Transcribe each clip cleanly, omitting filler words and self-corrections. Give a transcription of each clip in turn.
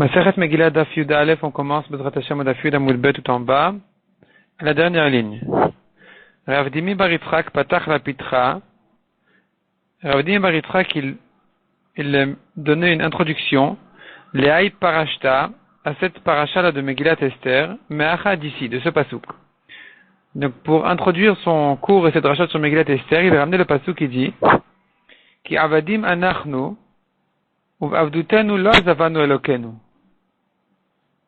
Masechet Megillah Daf Yud Aleph, on commence Bezrat Hashem Daf Yud Amud Bet tout en bas, à la dernière ligne. Rav Dimi bar Yitzchak patach la pitra. Rav Dimi bar Yitzchak, il donnait une introduction, Le'ai parashta, à cette parasha là de Megillat Esther, me'acha d'ici, de ce pasouk. Donc pour introduire son cours et cette rachat sur Megillat Esther, il a ramené le pasouk qui dit, Ki avadim anachnu, uv'avdutenu lo azavanu elokenu.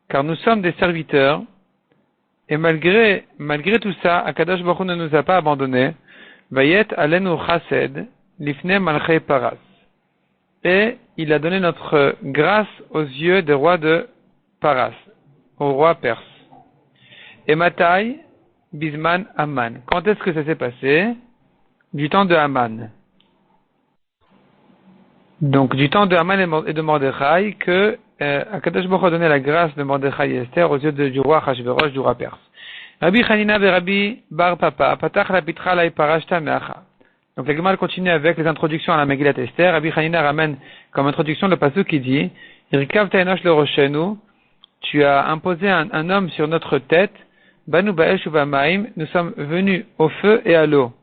Car nous sommes des serviteurs, et malgré tout ça, Akadosh Baruch Hu ne nous a pas abandonnés, Vayet alenu chased, lifne malchei paras. Et il a donné notre grâce aux yeux des rois de Paras, aux rois perses. Et Matai, Bisman Aman. Quand est-ce que ça s'est passé? Du temps de Haman. Donc, du temps de Haman et de Mordechai, que Akadosh Baruch Hu a donné la grâce de Mordechai et Esther aux yeux du roi Achashverosh, du roi perse. Rabbi Hanina ve Rabbi Bar Papa, Patach la Pitra la Parashta Meacha. Donc, la Gemara continue avec les introductions à la Megillat Esther. Rabbi Hanina ramène comme introduction le pasuk qui dit, Irkav Tainosh le Roshenu, tu as imposé un homme sur notre tête, Banu Baesh Uvamaim, nous sommes venus au feu et à l'eau.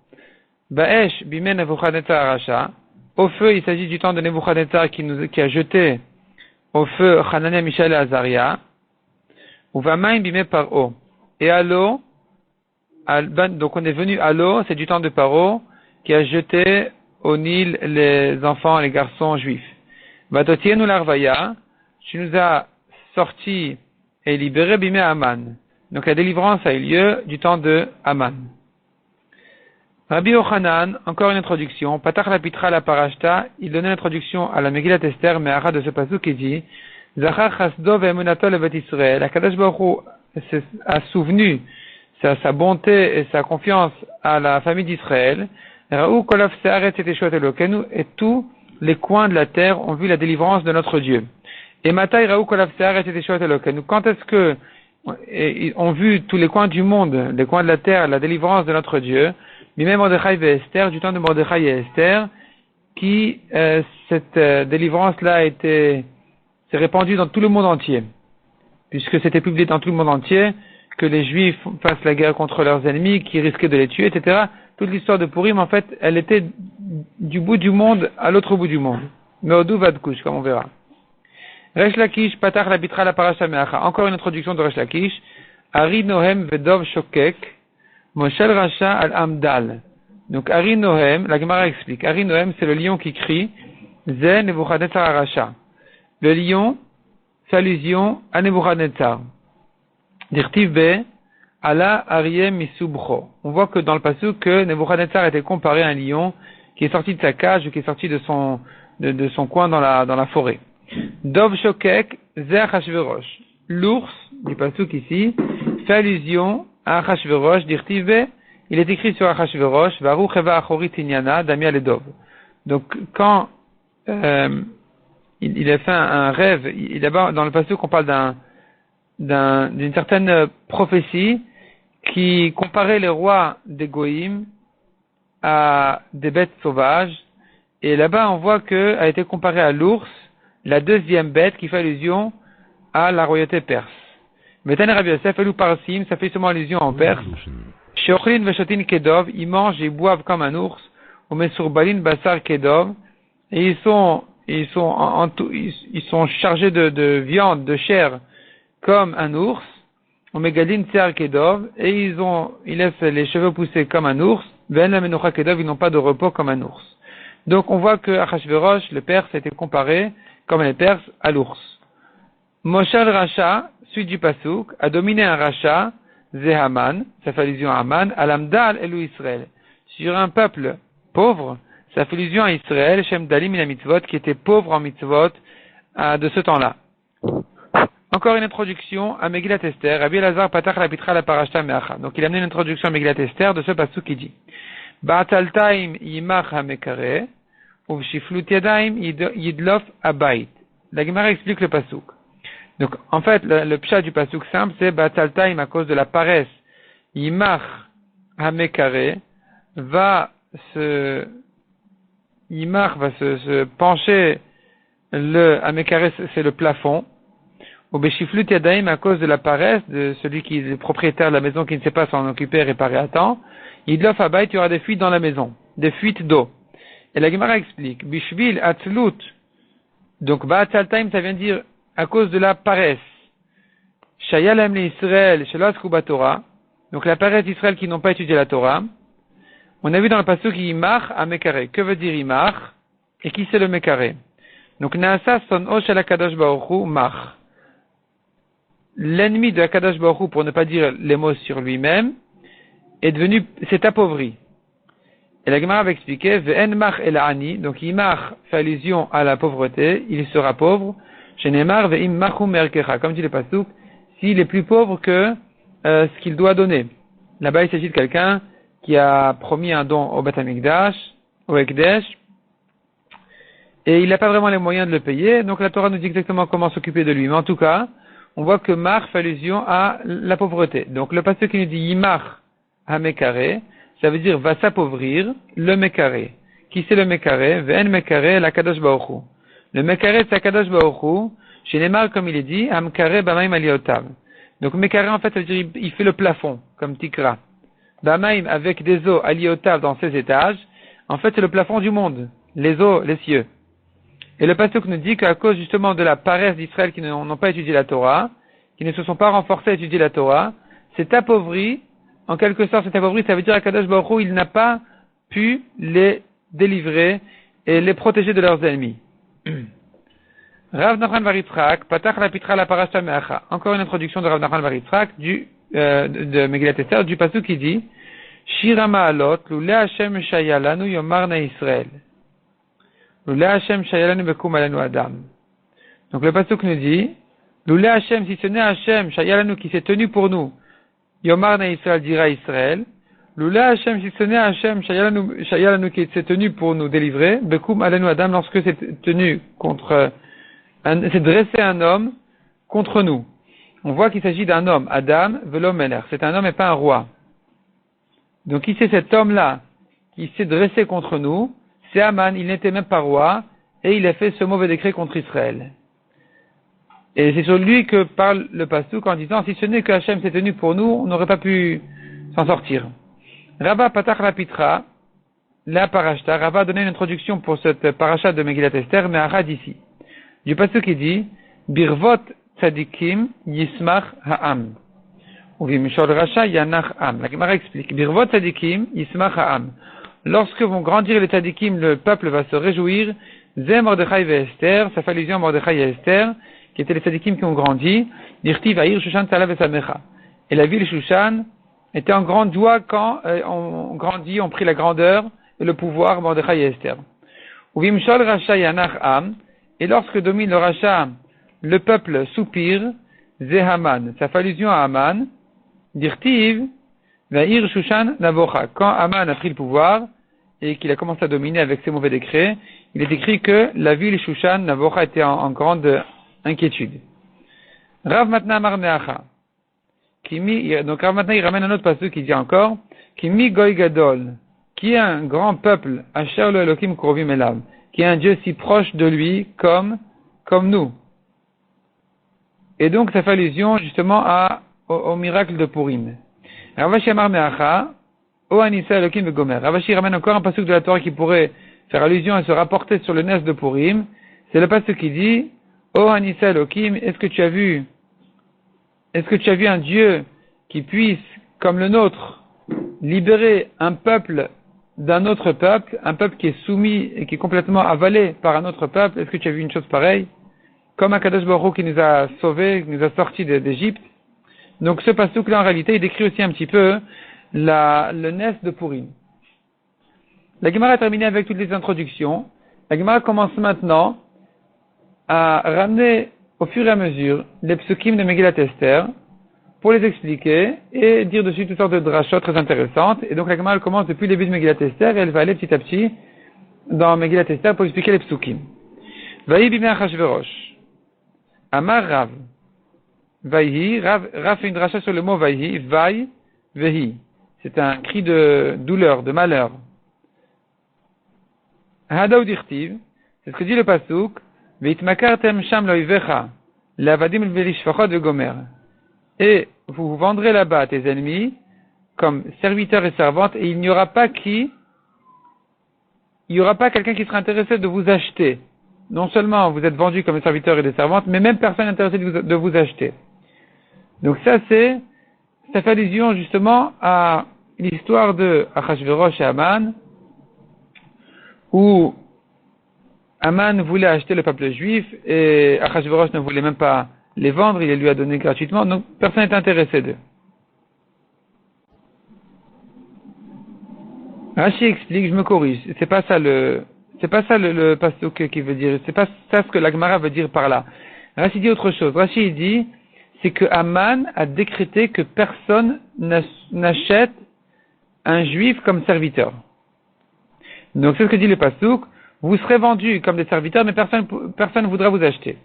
Baesh Bimé Nebuchadnezzar Aracha, au feu, il s'agit du temps de Nebuchadnezzar qui a jeté au feu Hanania, Mishaël et Azaria, Uvamaim Bimé Paro. Et à l'eau, donc on est venu à l'eau, c'est du temps de Paro, qui a jeté au Nil les enfants, les garçons juifs. Vatotienu l'arvaya, tu nous as sortis et libérés Bimé Haman. Donc la délivrance a eu lieu du temps de Haman. Rabbi Yochanan, encore une introduction. Patach la pitra la parashta, il donnait l'introduction à la Megillat Esther, Me'acha de ce pasuk qui dit, Zachar chasdo ve'emunato levet Israël. Akadosh Baruch Hu a souvenu sa bonté et sa confiance à la famille d'Israël. Ra'u kolav se'aretz et teshuat elokenu, et tous les coins de la terre ont vu la délivrance de notre Dieu. Et matai ra'u kolav se'aretz et teshuat elokenu. Quand est-ce que ont vu tous les coins du monde, les coins de la terre, la délivrance de notre Dieu? Même Mordechai et Esther, du temps de Mordechai et Esther, qui cette délivrance-là s'est répandue dans tout le monde entier, puisque c'était publié dans tout le monde entier que les Juifs fassent la guerre contre leurs ennemis, qui risquaient de les tuer, etc. Toute l'histoire de Purim, en fait, elle était du bout du monde à l'autre bout du monde. Meodou vadkush, comme on verra. Resh Lakish, Patach la Bitra la Parasha Meacha. Encore une introduction de Resh Lakish. Ari Nohem Vedov Shokek. Moshel Racha al-Amdal. Donc, Ari Nohem, la Gemara explique. Ari Nohem, c'est le lion qui crie, Ze Nebuchadnezzar Aracha. Le lion fait allusion à Nebuchadnezzar. Dirtiv be, Ala Aryeh Misubcho. On voit que dans le passage que Nebuchadnezzar était comparé à un lion qui est sorti de sa cage ou qui est sorti de son coin dans la forêt. Dov Shokek, Ze Achashverosh. L'ours, du passage ici, fait allusion à Achashverosh, d'Irtive, il est écrit sur Achashverosh, Varu Cheva Achorit Inyana, Damia Ledov. Donc, quand il a fait un rêve, d'abord, dans le passage qu'on parle d'une certaine prophétie qui comparait les rois des Goïm à des bêtes sauvages, et là-bas, on voit que a été comparé à l'ours, la deuxième bête qui fait allusion à la royauté perse. Metan Rabbi Yosef, Elou Parsim, ça fait seulement allusion en perse. Sheochlin Veshotin Kedov, ils mangent et boivent comme un ours. Ou Mesurbalin Basar Kedov, et ils sont chargés de viande, de chair, comme un ours. Ou Megadin Tsear Kedov, et ils laissent les cheveux pousser comme un ours. Ben la Menocha Kedov, ils n'ont pas de repos comme un ours. Donc on voit que Achashverosh, le Perse, a été comparé, comme les Perses, à l'ours. Moshel Racha, suite du Pasuk, a dominé un Racha, Zehaman, ça fait allusion à Haman, Alamdal Elou Israël. Sur un peuple pauvre, ça fait allusion à Israël, Shem Dalim in mitzvot, qui était pauvre en mitzvot de ce temps-là. Encore une introduction à Megillat Esther, Rabbi Elazar Patach la Pitra la Parashta Meacha. Donc il a amené une introduction à Megillat Esther de ce Pasuk qui dit, Ba'ataltaim yimach hamekare, uvshiflut yadaim yidlof abayit. La Gemara explique le Pasuk. Donc, en fait, le pshat du pasuk simple, c'est Bataltaim à cause de la paresse. Yimach Hamekare Yimach va se pencher, le Hamekare c'est le plafond. Ou Beshiflut Yadaim à cause de la paresse de celui qui est le propriétaire de la maison qui ne sait pas s'en occuper et réparer à temps. Idlof Abayt, il y aura des fuites dans la maison, des fuites d'eau. Et la Gemara explique, Bishvil Atzlut, donc Ba'atzal Time, ça vient dire à cause de la paresse. Shayalem le Israël, Shelasku Torah, donc la paresse d'Israël qui n'ont pas étudié la Torah. On a vu dans le passage Imar à Mekare. Que veut dire Imar? Et qui c'est le Mekare? Donc Naasa son Osh al Kadosh Baruch Hu Mar. L'ennemi de Akadosh Baruch Hu, pour ne pas dire les mots sur lui-même, s'est appauvri. Et la Gemara va expliquer, Ve'en Mar el Ani, donc Imar fait allusion à la pauvreté, il sera pauvre, Shenemar ve'im Machu Merkecha, comme dit le pasuk, s'il est plus pauvre que ce qu'il doit donner. Là-bas, il s'agit de quelqu'un qui a promis un don au Beth Amikdash, au Ekdesh, et il n'a pas vraiment les moyens de le payer, donc la Torah nous dit exactement comment s'occuper de lui. Mais en tout cas, on voit que Mar fait allusion à la pauvreté. Donc le passage qui nous dit Yimar ha-Mekare, ça veut dire va s'appauvrir le Mekare. Qui c'est le Mekare? Ve'en Mekare la Kadosh Baruch Hu. Le Mekare c'est Kadosh Baruch Hu, chez Neymar comme il est dit, Amkare Bamaim Aliotav. Donc Mekare en fait ça veut dire il fait le plafond, comme Tikra. Bamaim avec des eaux Aliotav dans ses étages, en fait c'est le plafond du monde, les eaux, les cieux. Et le pasuk nous dit qu'à cause justement de la paresse d'Israël qui n'ont pas étudié la Torah, qui ne se sont pas renforcés à étudier la Torah, s'est appauvri, en quelque sorte s'est appauvri, ça veut dire qu'Akadosh Baruch Hu, il n'a pas pu les délivrer et les protéger de leurs ennemis. Rav Nachman bar Yitzchak, Patach la Pitra la Parasha Me'acha. Encore une introduction de Rav Nachman bar Yitzchak de Megillat Esther, du pasuk qui dit Shira Ma'alot, Lule Hashem Shayalanu Yomarna Israël. Lule Hashem Shayalanu Bekum Alanu Adam. Donc le pasuk nous dit Lule Hashem, si ce n'est Hashem Shayalanu qui s'est tenu pour nous, Yomarna Israël dira Israël. Lule Hashem, si ce n'est Hashem Shayalanu qui s'est tenu pour nous délivrer, Bekum Alanu Adam, lorsque c'est tenu contre c'est dresser un homme contre nous. On voit qu'il s'agit d'un homme, Adam Velo Meler. C'est un homme et pas un roi. Donc qui c'est cet homme-là qui s'est dressé contre nous? C'est Aman, il n'était même pas roi, et il a fait ce mauvais décret contre Israël. Et c'est sur lui que parle le pasuk en disant, si ce n'est que Hachem s'est tenu pour nous, on n'aurait pas pu s'en sortir. Rabba Patach la Pitra, la Parashta, Rabba a donné une introduction pour cette paracha de Megillat Esther, mais Arad ici. Du pasuk qui dit, Birvot tzadikim yismach ha'am. Ou vimshol racha yanach am. La Gemara explique, Birvot tzadikim yismach ha'am. Lorsque vont grandir les tzadikim, le peuple va se réjouir. Zé Mordechai ve Esther, ça fait allusion à Mordechai et Esther, qui étaient les tzadikim qui ont grandi. Dirti va'ir Shushan talav esamecha. Et la ville Shushan était en grande joie quand on grandit, on prit la grandeur et le pouvoir Mordechai et Esther. Ou vimshol racha yanach am. Et lorsque domine le rachat, le peuple soupire, Zé Haman. Ça fait allusion à Haman. Dirtiv va'ir Shushan navocha. Quand Haman a pris le pouvoir et qu'il a commencé à dominer avec ses mauvais décrets, il est écrit que la ville Shushan navocha était en grande inquiétude. Rav Matna Amar Me'acha. Donc Rav Matna il ramène un autre passage qui dit encore Kimi Goy Gadol, qui est un grand peuple, Asher lo Elokim Krovim Elav, qui est un Dieu si proche de lui comme nous. Et donc ça fait allusion justement au miracle de Purim. Ravashi Amar Me'acha, O Anissa Elokim Begomer. Ravashi ramène encore un pasuk de la Torah qui pourrait faire allusion et se rapporter sur le Nes de Purim. C'est le pasuk qui dit, O Anissa Elokim, est-ce que tu as vu un Dieu qui puisse, comme le nôtre, libérer un peuple d'un autre peuple, un peuple qui est soumis et qui est complètement avalé par un autre peuple? Est-ce que tu as vu une chose pareille? Comme Akadosh Baruch Hu qui nous a sauvés, qui nous a sortis d'Égypte. Donc ce pasuk-là, en réalité, il décrit aussi un petit peu le Nes de Purim. La Gemara a terminé avec toutes les introductions. La Gemara commence maintenant à ramener au fur et à mesure les psukim de Megillat Esther pour les expliquer et dire dessus toutes sortes de drachot très intéressantes. Et donc la Gemara commence depuis le début de Megillat Esther et elle va aller petit à petit dans Megillat Esther pour expliquer les psukim. Vaï bimei Achashverosh. Amar Rav. Vaïhi. Rav fait une dracha sur le mot Vaïhi. Vaï vehi. C'est un cri de douleur, de malheur. Hadaou dirtiv. C'est ce que dit le pasuk. Veitmakartem sham loivecha. l'avadim velishfachot de gomer. Et vous vendrez là-bas à tes ennemis comme serviteurs et servantes, et il n'y aura pas quelqu'un qui sera intéressé de vous acheter. Non seulement vous êtes vendus comme des serviteurs et des servantes, mais même personne intéressé de vous acheter. Donc ça fait allusion justement à l'histoire de Achashverosh et Haman, où Haman voulait acheter le peuple juif et Achashverosh ne voulait même pas les vendre, il les lui a donnés gratuitement, donc personne n'est intéressé d'eux. Rashi explique, je me corrige, c'est pas ça le pasuk qui veut dire, c'est pas ça ce que la Gemara veut dire par là. Rashi dit autre chose. Rashi dit, c'est que Haman a décrété que personne n'achète un juif comme serviteur. Donc c'est ce que dit le pasuk, vous serez vendus comme des serviteurs, mais personne ne voudra vous acheter.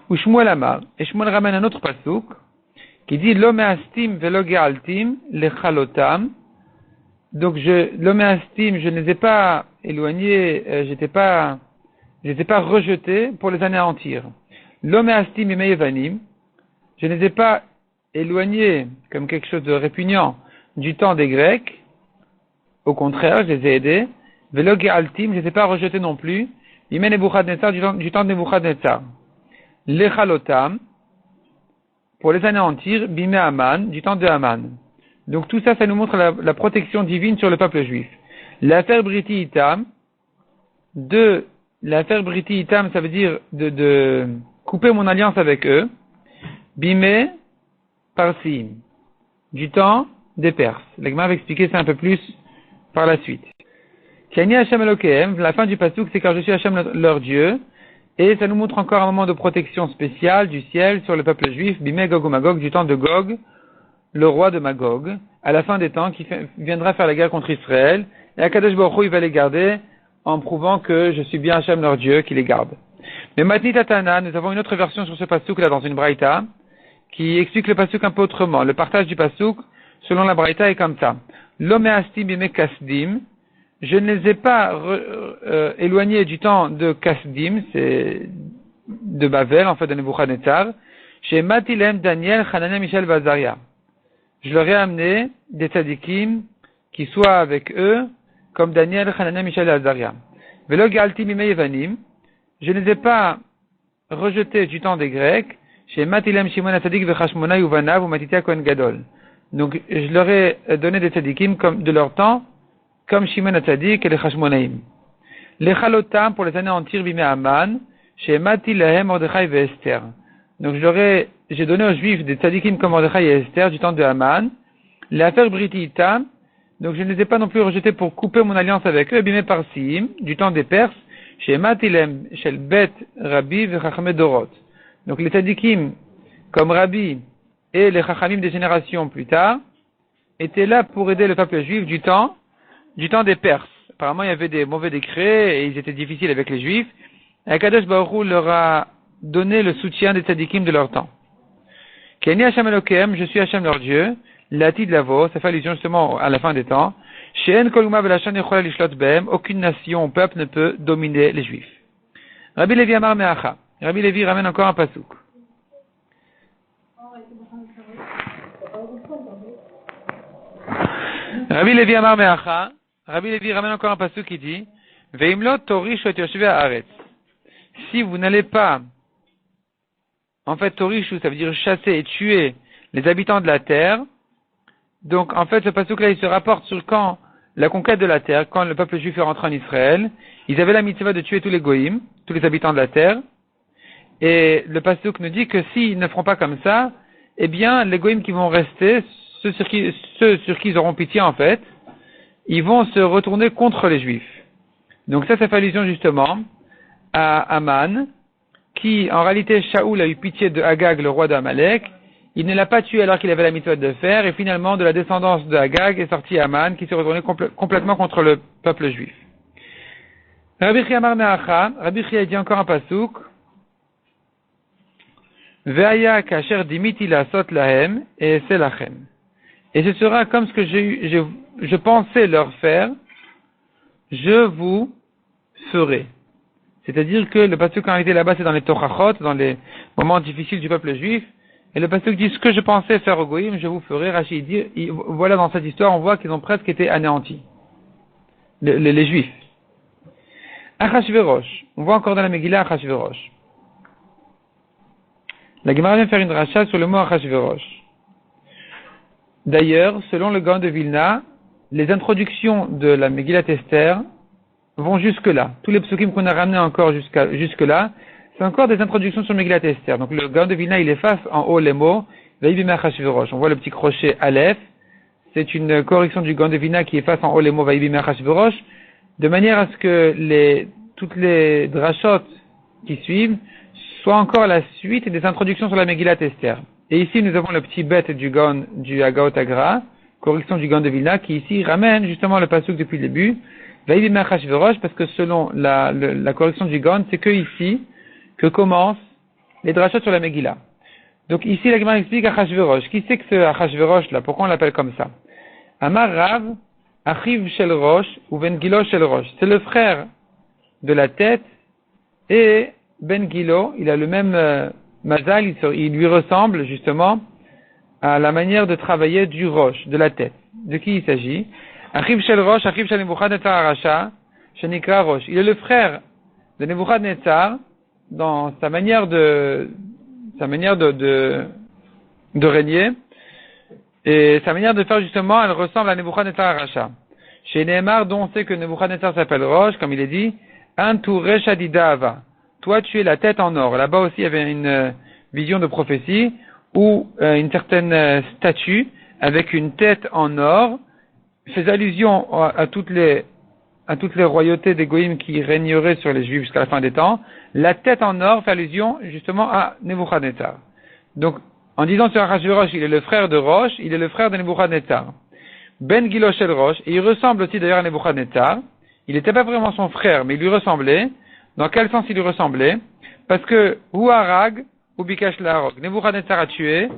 Ou Shmuel Amar, et Shmuel ramène un autre pasuk, qui dit, Lo me'astim velo ge'altim lechalotam. Donc l'homéastime, je ne les ai pas éloignés, j'étais pas rejeté pour les anéantir. L'homéastime et meyevanim, je ne les ai pas éloignés comme quelque chose de répugnant du temps des Grecs. Au contraire, je les ai aidés. Velo ge'altim, je ne les ai pas rejetés non plus. Imen Nebuchadnezzar, du temps de Nebuchadnezzar. Lechalotam, pour les anéantir, bimé Haman, du temps de Haman. Donc tout ça, ça nous montre la protection divine sur le peuple juif. L'affaire Briti Itam, ça veut dire de couper mon alliance avec eux. Bimé Parsim, du temps des Perses. L'Agma va expliquer ça un peu plus par la suite. Kani Hashem Elokehem, la fin du pasuk, c'est car je suis Hashem leur Dieu. Et ça nous montre encore un moment de protection spéciale du ciel sur le peuple juif. Bimé Gog ou Magog, du temps de Gog, le roi de Magog, à la fin des temps, qui viendra faire la guerre contre Israël, et Akadosh Baruch Hu, il va les garder, en prouvant que je suis bien Hashem leur Dieu, qui les garde. Mais Matni Tatana, nous avons une autre version sur ce pasuk là dans une braïta, qui explique le pasuk un peu autrement. Le partage du pasuk, selon la braïta, est comme ça. L'omeastim bime kasdim, je ne les ai pas éloignés du temps de Kasdim, c'est de Babel, en fait, de Nebuchadnezzar, chez Matilem, Daniel, Hanania, Michel, Vazaria. Je leur ai amené des tzadikim qui soient avec eux, comme Daniel, Hanania, Michel et Azaria. Velo galtim imeyevanim, je ne les ai pas rejetés du temps des Grecs, chez Matilem, Shimon, Tzadik, Vechashmona, Uvanav, ou Matitia, Kohen Gadol. Donc, je leur ai donné des tzadikim de leur temps, comme Shimon, Tzadik et les Chashmonaim. Les chalotam, pour les anéantir, bimé Haman, chez Matilem, Mordechai et Esther. Donc j'ai donné aux Juifs des tzadikim comme Mordechai et Esther du temps de Haman. L'affaire Briti Itam, donc je ne les ai pas non plus rejetés pour couper mon alliance avec eux, bimé Parsim, du temps des Perses, chez Matilem, Shel Bet, Rabbi, Vechachame Dorot. Donc les tzadikim comme Rabbi et les Chachamim des générations plus tard étaient là pour aider le peuple juif du temps des Perses. Apparemment il y avait des mauvais décrets et ils étaient difficiles avec les Juifs. Et Akadosh Baruch Hu leur a donner le soutien des tzadikim de leur temps. Keni Hashem Elokehem, je suis Hashem leur Dieu, l'ati de lavo, ça fait allusion justement à la fin des temps. She'en kol uma velashon yechola lishlot behem, aucune nation ou peuple ne peut dominer les Juifs. Rabbi Levi Amar Meacha. Rabbi Levi ramène encore un pasuk. Rabbi Levi Amar Meacha. Rabbi Levi ramène encore un pasuk qui dit, Veimlot torish et yoshvei haaretz. Si vous n'allez pas, en fait, Torishu, ça veut dire chasser et tuer les habitants de la terre. Donc, en fait, ce pasuk-là, il se rapporte sur quand la conquête de la terre, quand le peuple juif est rentré en Israël, ils avaient la mitzvah de tuer tous les goïms, tous les habitants de la terre. Et le pasuk nous dit que s'ils ne feront pas comme ça, eh bien, les goïms qui vont rester, ceux sur qui ils auront pitié, en fait, ils vont se retourner contre les juifs. Donc ça fait allusion justement à Haman, qui, en réalité, Shaoul a eu pitié de Agag, le roi d'Amalek. Il ne l'a pas tué alors qu'il avait la méthode de faire, et finalement, de la descendance de Agag est sorti Haman, qui s'est retourné complètement contre le peuple juif. Rabbi Chia Amar Meacha, Rabbi Chia dit encore un pasuk. Ve'aya kasher dimiti lasot lahem, et c'est lachem. Et ce sera comme ce que je pensais leur faire, je vous ferai. C'est-à-dire que le pasuk en réalité là-bas, c'est dans les Torachot, dans les moments difficiles du peuple juif. Et le pasuk dit, ce que je pensais faire au Goïm, je vous ferai. Rachid dit, voilà, dans cette histoire, on voit qu'ils ont presque été anéantis. Les Juifs. Achashverosh. On voit encore dans la Megillah Achashverosh. La Gemara vient faire une rachat sur le mot Achashverosh. D'ailleurs, selon le Gaon de Vilna, les introductions de la Megillah Esther vont jusque-là. Tous les psukim qu'on a ramenés encore jusque-là, c'est encore des introductions sur Megillah Esther. Donc le Gaon de Vilna, il efface en haut les mots Vaïbim Achashverosh. On voit le petit crochet Aleph. C'est une correction du Gaon de Vilna qui efface en haut les mots Vaïbim Achashverosh, de manière à ce que toutes les drachot qui suivent soient encore la suite des introductions sur la Megillah Esther. Et ici, nous avons le petit bête du Gaon, du Agaot Agra, correction du Gaon de Vilna, qui ici ramène justement le pasuk depuis le début, Vaïbim Achashverosh, parce que selon la correction du Gaon, c'est que ici que commencent les drachot sur la Megillah. Donc ici, la Gemara explique Achashverosh. Qui c'est que ce Achashverosh là? Pourquoi on l'appelle comme ça? Amar Rav, Achiv Shel Rosh, ou Ben Gilo Shel Rosh. C'est le frère de la tête, et Ben Gilo, il a le même mazal, il lui ressemble justement à la manière de travailler du Rosh, de la tête. De qui il s'agit? Achiv Shel Rosh, Achiv Shel Nebuchadnezzar Arasha, Shenikra Rosh. Il est le frère de Nebuchadnezzar dans sa manière de régner, et sa manière de faire justement, elle ressemble à Nebuchadnezzar Arasha. Chez Nehemar, dont on sait que Nebuchadnezzar s'appelle Rosh, comme il est dit, Antouré Shadida Ava. Toi, tu es la tête en or. Là-bas aussi, il y avait une vision de prophétie où une certaine statue avec une tête en or faisait allusion à toutes les royautés des Goïm qui régneraient sur les Juifs jusqu'à la fin des temps. La tête en or fait allusion justement à Nebuchadnezzar. Donc, en disant sur Achashverosh, il est le frère de Rosh, il est le frère de Nebuchadnezzar. Ben Gilo Shel Rosh, et il ressemble aussi d'ailleurs à Nebuchadnezzar. Il n'était pas vraiment son frère, mais il lui ressemblait. Dans quel sens il lui ressemblait? Parce que Hu Harag ou Bikash Laharog. Nebuchadnezzar a tué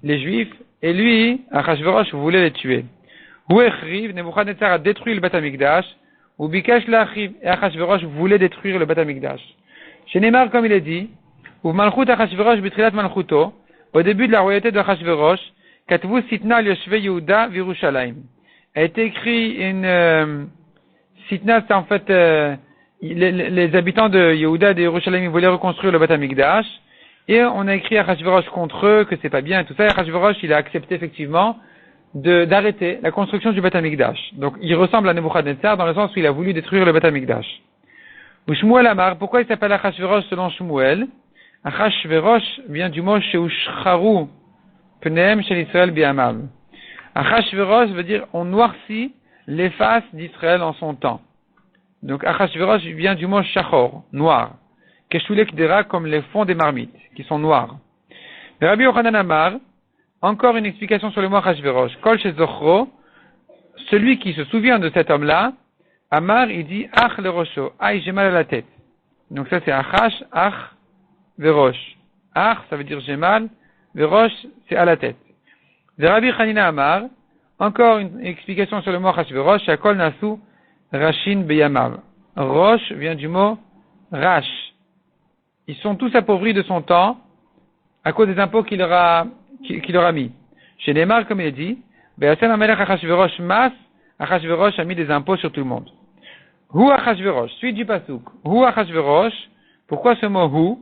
les Juifs, et lui, Achashverosh, voulait les tuer. Hu Echriv, Nebuchadnezzar a détruit le Beth Amikdash, ou Bikash Laharib, et Achashverosh voulait détruire le Beth Amikdash. Chez Neymar, comme il est dit, ou Malchut Achashverosh bitrilat Malchuto, au début de la royauté de Achashverosh, Katvu Sitna Yoshve Yehuda Virushalayim. A été écrit une Sitna, c'est en fait les habitants de Yehuda et de Yerushalayim voulaient reconstruire le Beth Amikdash, et on a écrit à Achashverosh contre eux que c'est pas bien et tout ça. Et Achashverosh, il a accepté effectivement d'arrêter la construction du Beth Amikdash. Donc il ressemble à Nebuchadnezzar dans le sens où il a voulu détruire le Beth Amikdash. Ou Shmuel Amar, pourquoi il s'appelle Achashverosh selon Shmuel? Achashverosh vient du mot Sheushcharu Pneem Shel Israël Bi'amav. Achashverosh veut dire on noircit les faces d'Israël en son temps. Donc Achashverosh vient du mot Shachor, noir. Keshulek Dera comme les fonds des marmites, qui sont noirs. Mais Rabbi Yochanan Amar, encore une explication sur le mot Achashverosh. Kol Shezochro, celui qui se souvient de cet homme-là, Amar, il dit Ach le Rosho, aïe j'ai mal à la tête. Donc ça c'est Achash, Ach, Verosh. Ach, ça veut dire j'ai mal, Verosh, c'est à la tête. De Rabbi Hanina Amar, encore une explication sur le mot Achashverosh, Shakol Nasu, Rashin Beyamav. Rosh vient du mot Rash. Ils sont tous appauvris de son temps à cause des impôts qu'il leur a mis. Chez Neymar, comme il est dit, Be'asem Amelech Achashverosh Mas, Achashverosh a mis des impôts sur tout le monde. Hu Achashverosh, suite du pasuk. Hu Achashverosh, pourquoi ce mot Hu?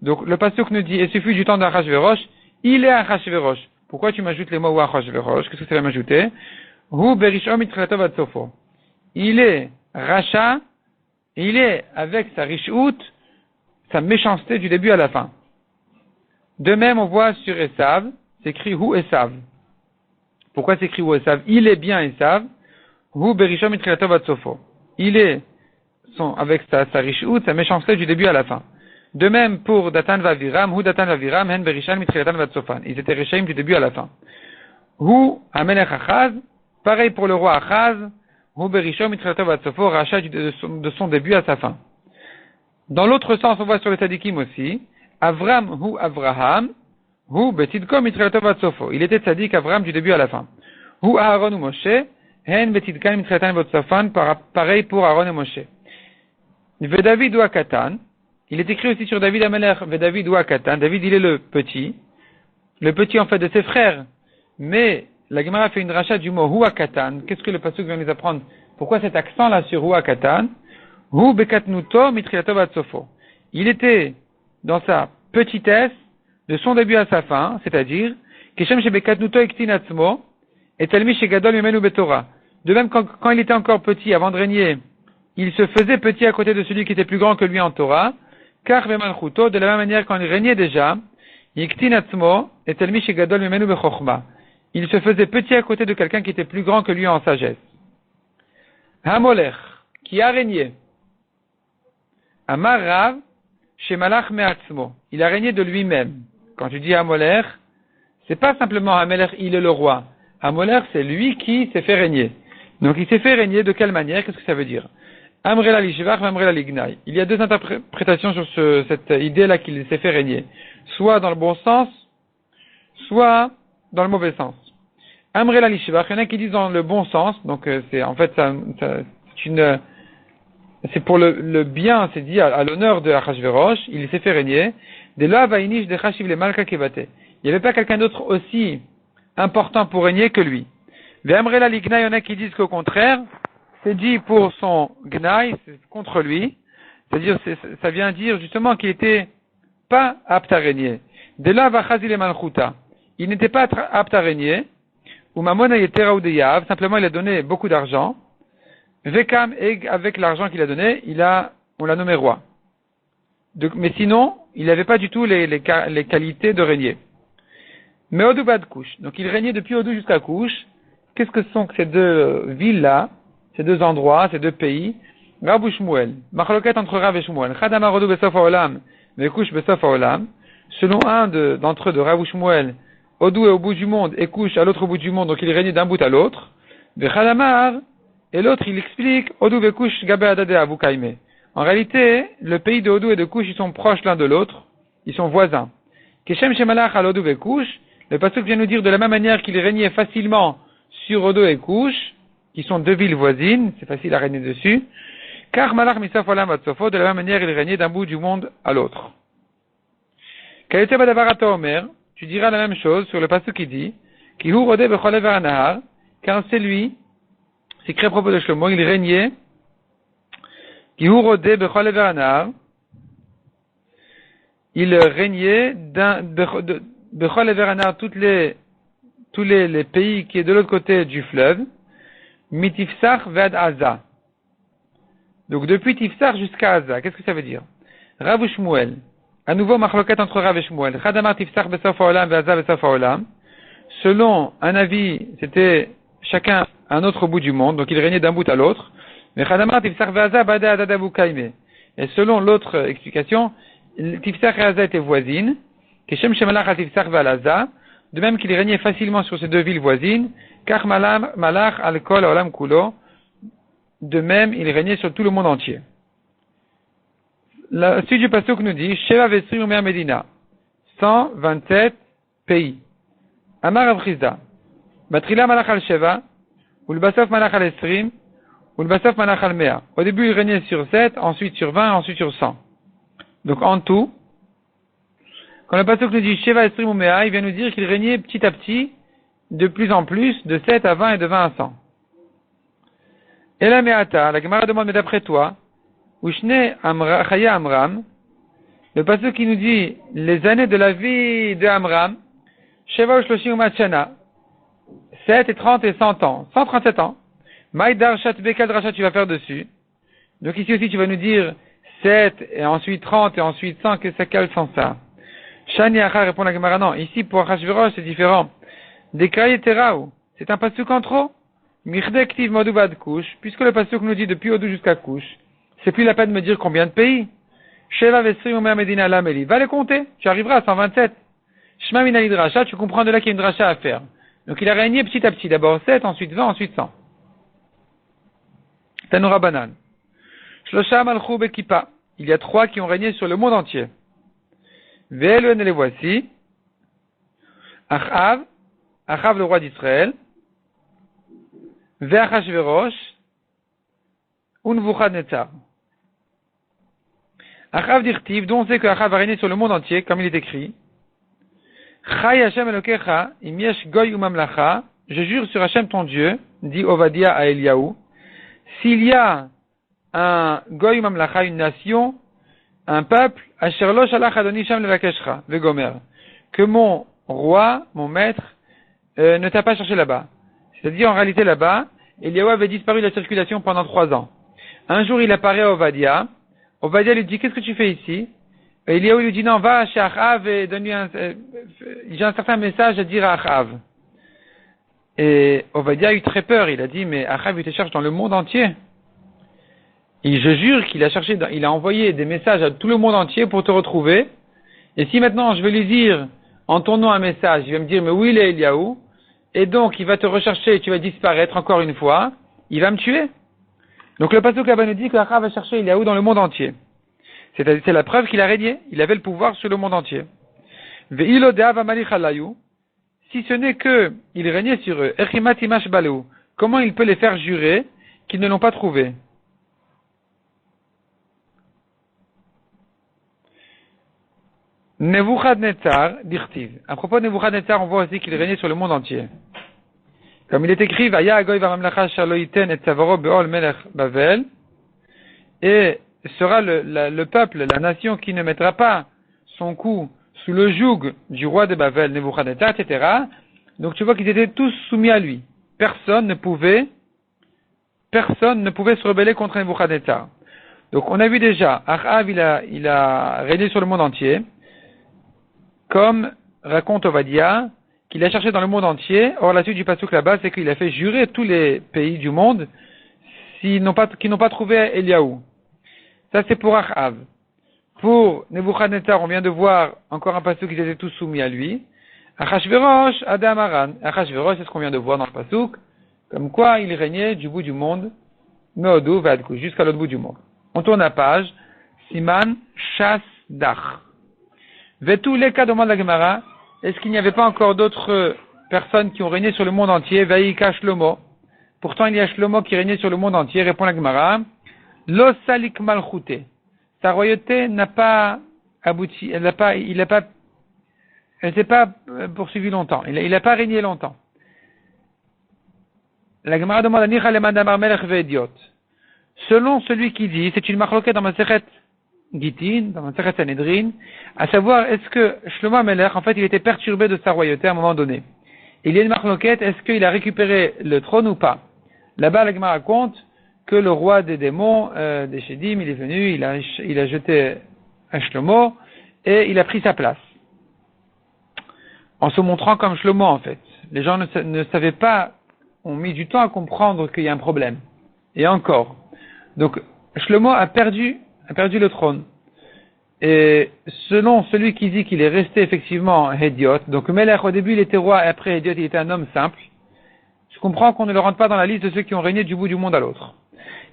Donc le pasuk nous dit, et suffit du temps d'Achashverosh, il est Achashverosh. Pourquoi tu m'ajoutes les mots Hu Achashverosh? Qu'est-ce que ça va m'ajouter? Hu Berishom Itrelatov Ad Sofo. Il est Racha, il est avec sa Rishout, sa méchanceté du début à la fin. De même, on voit sur Esav, c'est écrit Hu Esav. Pourquoi c'est écrit Hu Esav? Il est bien Esav. Hu Berishom Itrelatov Ad Sofo. Il est avec sa Rishout, sa méchanceté du début à la fin. De même pour Datan Vaviram, Hu Datan Vaviram, Hen Berisham Mitrilatan Vatsofan. Ils étaient Rishaim du début à la fin. Hu Amelech Achaz, pareil pour le roi Achaz, Hu Berisham Mitrilatan Vatsofo, Racha de son début à sa fin. Dans l'autre sens, on voit sur le Tzadikim aussi, Avram Hu Avraham, Hu Betidkom Mitrilatan Vatsofo. Il était Tzadik Avram du début à la fin. Hu Aaron ou Moshe, Hen Betidkan Mitrilatan Vatsofan, pareil pour Aaron et Moshe. David ou Akatan. Il est écrit aussi sur David Amalek, David ou Akatan. David, il est le petit en fait de ses frères. Mais la Gemara fait une rachat du mot Huakatan. Qu'est-ce que le pasuk vient nous apprendre? Pourquoi cet accent là sur Huakatan? Hu bekatnuto mitriato batsofo. Il était dans sa petitesse de son début à sa fin, c'est-à-dire Keshem shebekatnuto iktinatzmo et talmi shegadol mimenu betorah. De même quand il était encore petit avant de régner, il se faisait petit à côté de celui qui était plus grand que lui en Torah. Car vemalchuto, de la même manière quand il régnait déjà, iktinatzmo et talmi shegadol mimenu bechochma. Il se faisait petit à côté de quelqu'un qui était plus grand que lui en sagesse. Hamolech, qui a régné. Amar Rav, chez Malach Me'atzmo. Il a régné de lui-même. Quand tu dis Hamolech, c'est pas simplement Hamolech, il est le roi. Hamolech, c'est lui qui s'est fait régner. Donc il s'est fait régner de quelle manière? Qu'est-ce que ça veut dire? Amrela Lishvach, Amrela Lignai. Il y a deux interprétations sur cette idée-là qu'il s'est fait régner. Soit dans le bon sens, soit dans le mauvais sens. Amrela Lishvach, il y en a qui disent dans le bon sens, donc c'est en fait c'est pour le bien, c'est dit à l'honneur de Achashverosh, il s'est fait régner. De là vainish de Chashiv le Malka Kebate. Il n'y avait pas quelqu'un d'autre aussi important pour régner que lui. Ve'amrela Lignai, il y en a qui disent qu'au contraire, c'est dit pour son Gnai, c'est contre lui. C'est-à-dire, ça vient dire justement qu'il était pas apte à régner. De là vachazi le Malchuta. Il n'était pas apte à régner. Ou Mamon a été Raoudeyav, simplement il a donné beaucoup d'argent. Vekam, et avec l'argent qu'il a donné, on l'a nommé roi. Mais sinon, il n'avait pas du tout les qualités de régner. Mais Odou Bad Kush. Donc il régnait depuis Odou jusqu'à Kush. Qu'est-ce que sont ces deux villes-là, ces deux endroits, ces deux pays? Rav ou Shmuel. Machloket entre Rav et Shmuel. Chadamar Odou Besof Haolam, Vekush Besof Haolam. Selon un d'entre eux, de Rav ou Shmuel, Odou est au bout du monde et Kush à l'autre bout du monde, donc il régnait d'un bout à l'autre. Vechadamar, et l'autre il explique, Odou ve Kush gabe adade avukaime. En réalité, le pays de Odou et de Kush, ils sont proches l'un de l'autre, ils sont voisins. Keshem shemalach al Odou ve Kush, le pasuk vient nous dire de la même manière qu'il régnait facilement sur Odou et Kush, qui sont deux villes voisines, c'est facile à régner dessus, car malach misaf olam atzofo, de la même manière il régnait d'un bout du monde à l'autre. Kayotse badavarata omer, tu diras la même chose sur le pasuk qui dit, Ki hu rodé bechol ever hanahar, car c'est lui, c'est écrit à propos de Shlomo, il régnait, Ki hu rodé bechol ever hanahar, il régnait bechol ever hanahar, tous les pays qui est de l'autre côté du fleuve, mitifsach ved Aza. Donc depuis Tifsach jusqu'à Aza, qu'est-ce que ça veut dire? Rav ou Shmuel. À nouveau, machloket entre Rav et Shmuel. Chadamar Tifsach besof haolam ve'Aza besof haolam. Selon un avis, c'était chacun un autre bout du monde, donc il régnait d'un bout à l'autre. Mais Chadamar Tifsach ve'Aza bada adada vukaime. Et selon l'autre explication, Tifsach et Aza étaient voisines. Keshem shemalach al Tifsach ve'al Aza. De même qu'il régnait facilement sur ces deux villes voisines. Kach malach al kol haolam kulo. De même, il régnait sur tout le monde entier. La suite du pasuk nous dit, Sheva Vesri Umer Medina, 127 pays. Amar Avchizda, Batrila Malach al Sheva, Ulbasof Malach al Esrim, Ulbasof Malach al Mea. Au début, il régnait sur 7, ensuite sur 20, ensuite sur 100. Donc en tout, quand le pasuk nous dit Sheva Esrim Umea, il vient nous dire qu'il régnait petit à petit, de plus en plus, de 7 à 20 et de 20 à 100. Et la Meata, la Gemara demande, mais d'après toi, Ushne Chaya Amram, le passage qui nous dit les années de la vie de Amram, Sheva Ushloshim Umachana, 7 et 30 et 100 ans, 137 ans. Maïdar Shatbe, quel rachat tu vas faire dessus? Donc ici aussi tu vas nous dire 7 et ensuite 30 et ensuite 100, que ça cale sans ça. Shani Acha répond la Gemara, non, ici pour Achashverosh c'est différent. Dekai Terao, c'est un passage en trop. Mirdektiv Modou Bad Kush, puisque le pasuk nous dit depuis Odou jusqu'à Kush, c'est plus la peine de me dire combien de pays. Sheva Vesri Umer Medina Lameli, va les compter, tu arriveras à 127. Shema Mina Lidrasha, tu comprends de là qu'il y a une dracha à faire. Donc il a régné petit à petit, d'abord 7, ensuite 20, ensuite 100. Tanoura Banan. Shlosha Malchou Bekipa, il y a 3 qui ont régné sur le monde entier. Ve'eluen, les voici. Achav le roi d'Israël. Ve'achashverosh, Nebuchadnezzar. Achav dirtiv, dont on sait que Achav va régner sur le monde entier, comme il est écrit. Chai Hashem Elokecha, im yesh goy u mamlacha, je jure sur Hashem ton Dieu, dit Ovadia à Eliaou, s'il y a un goy u mamlacha, une nation, un peuple, asher lo shalach adoni sham levakeshcha, vegomer, que mon roi, mon maître, ne t'a pas cherché là-bas. C'est-à-dire, en réalité, là-bas, Eliaou avait disparu de la circulation pendant 3 ans. Un jour, il apparaît à Ovadia. Ovadia lui dit, qu'est-ce que tu fais ici? Et Eliaou lui dit, non, va chez Achav et donne-lui j'ai un certain message à dire à Achav. Et Ovadia a eu très peur. Il a dit, mais Achav, il te cherche dans le monde entier. Et je jure qu'il a cherché, il a envoyé des messages à tout le monde entier pour te retrouver. Et si maintenant je vais lui dire, en ton nom un message, il va me dire, mais où il est Eliaou? Et donc, il va te rechercher et tu vas disparaître encore une fois. Il va me tuer. Donc, le pasuk là-bas nous dit que Achav va chercher Eliaou dans le monde entier. C'est la preuve qu'il a régné. Il avait le pouvoir sur le monde entier. Ve'ilo de'ava malich alayu. Si ce n'est que il régnait sur eux. Echimat imash baleu. Comment il peut les faire jurer qu'ils ne l'ont pas trouvé? Nebuchadnezzar, dirtiv. À propos de Nebuchadnezzar, on voit aussi qu'il régnait sur le monde entier. Comme il est écrit, Vaya agoy v'amamlacha shaloiten et tzavoro be'ol melech Bavel, et sera le peuple, la nation qui ne mettra pas son cou sous le joug du roi de Bavel, Nebuchadnezzar, etc. Donc tu vois qu'ils étaient tous soumis à lui. Personne ne pouvait se rebeller contre Nebuchadnezzar. Donc on a vu déjà, Achav il a régné sur le monde entier, comme raconte Ovadia, qu'il a cherché dans le monde entier. Or, la suite du pasuk là-bas, c'est qu'il a fait jurer tous les pays du monde qui n'ont pas trouvé Eliaou. Ça, c'est pour Achav. Pour Nebuchadnezzar, on vient de voir encore un pasuk, ils étaient tous soumis à lui. Achashverosh, Adam Aran. Achashverosh, c'est ce qu'on vient de voir dans le pasuk, comme quoi il régnait du bout du monde, Meodou, Vadkou, jusqu'à l'autre bout du monde. On tourne la page, Siman, Shas, Dach. Vetou les cas demande la Gemara, est-ce qu'il n'y avait pas encore d'autres personnes qui ont régné sur le monde entier? Vaïka Shlomo. Pourtant, il y a Shlomo qui régnait sur le monde entier, répond la Gemara. Lo salik malchute. Sa royauté n'a pas abouti, elle s'est pas poursuivie longtemps. Il n'a pas régné longtemps. La Gemara demande à Nicha leman damar melech ve'ediot. Selon celui qui dit, c'est une marloquette dans ma Masechet Gitin, dans Masechet Sanhedrin, à savoir, est-ce que Shlomo Melech, en fait, il était perturbé de sa royauté à un moment donné. Il y a une marloquette, est-ce qu'il a récupéré le trône ou pas? Là-bas, la Gemara raconte que le roi des démons, des Shedim, il est venu, il a jeté un Shlomo, et il a pris sa place. En se montrant comme Shlomo, en fait. Les gens ne savaient pas, ont mis du temps à comprendre qu'il y a un problème. Et encore. Donc, Shlomo a perdu le trône. Et selon celui qui dit qu'il est resté effectivement Hédiot, donc Melech au début il était roi et après Hédiot il était un homme simple, je comprends qu'on ne le rentre pas dans la liste de ceux qui ont régné du bout du monde à l'autre.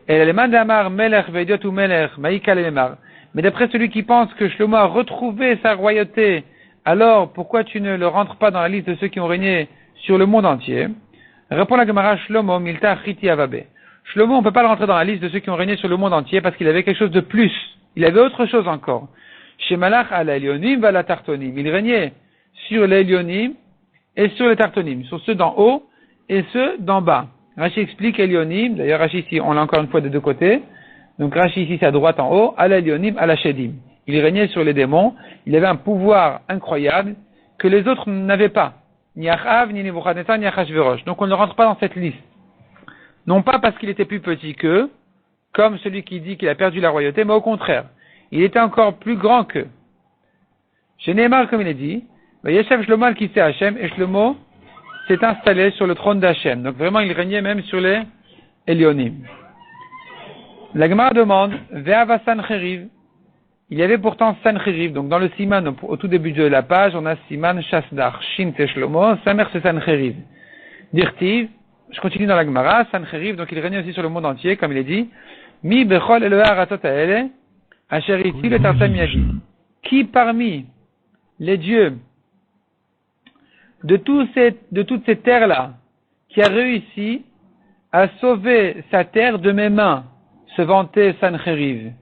Et les mandamar Melech Hédiot ou Melech Maïka Lemar. Mais d'après celui qui pense que Shlomo a retrouvé sa royauté, alors pourquoi tu ne le rentres pas dans la liste de ceux qui ont régné sur le monde entier? Répond la Gemara, Shlomo Milta Chiti Avabe. Shlomo, on ne peut pas le rentrer dans la liste de ceux qui ont régné sur le monde entier parce qu'il avait quelque chose de plus. Il avait autre chose encore. Chez Malach à l'Elionim va la Tartonim. Il régnait sur l'Elionim et sur les Tartonim, sur ceux d'en haut et ceux d'en bas. Rashi explique Elionim, d'ailleurs Rashi ici, on l'a encore une fois des deux côtés. Donc Rashi ici c'est à droite en haut, à l'Elionim, à la Shedim. Il régnait sur les démons, il avait un pouvoir incroyable que les autres n'avaient pas. Ni Achav, ni Nebuchadnezzar, ni Achashverosh. Donc on ne le rentre pas dans cette liste. Non pas parce qu'il était plus petit qu'eux, comme celui qui dit qu'il a perdu la royauté, mais au contraire, il était encore plus grand qu'eux. Chez Nehemar, comme il est dit, Yeshev Shlomo al Kisei Hashem, et Shlomo s'est installé sur le trône d'Hachem. Donc vraiment, il régnait même sur les Elionim. La Gemara demande, Ve'ava Sancheriv. Il y avait pourtant Sancheriv, donc dans le Siman, au tout début de la page, on a Siman Shasdar, Shin c'est Shlomo, Samer c'est Sancheriv. Dirtiv, je continue dans la Gemara, Sancheriv, donc il régnait aussi sur le monde entier, comme il est dit, Mi bechol Elohe aratot haele, asher itil et artem yadi. Qui parmi les dieux de toutes ces terres-là, qui a réussi à sauver sa terre de mes mains, se vantait Sancheriv.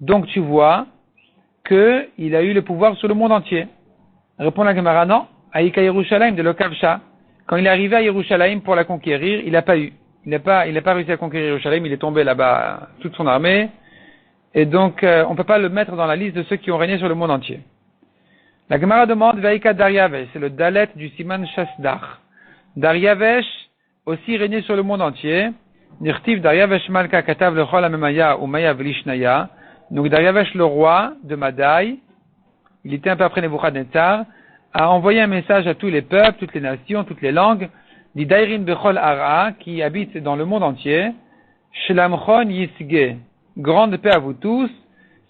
Donc tu vois, qu'il a eu le pouvoir sur le monde entier. Répond la Gemara, non. Aïka Yerushalayim de Lokavsha. Quand il est arrivé à Yerushalayim pour la conquérir, il n'a pas eu. Il n'a pas réussi à conquérir Yerushalayim, il est tombé là-bas, toute son armée. Et donc, on ne peut pas le mettre dans la liste de ceux qui ont régné sur le monde entier. La Gemara demande, Vaïka Daryavesh, c'est le Dalet du Siman Shasdach. Daryavesh aussi régné sur le monde entier. Nirtiv Daryavesh Malka Katav Lechol Amemaya ou Maya Vlishnaya. Donc Daryavesh, le roi de Madaï, il était un peu après Nebuchadnezzar, a envoyé un message à tous les peuples, toutes les nations, toutes les langues, dit Dairin Bechol Ara, qui habite dans le monde entier, Shlamchon Yisge, grande paix à vous tous,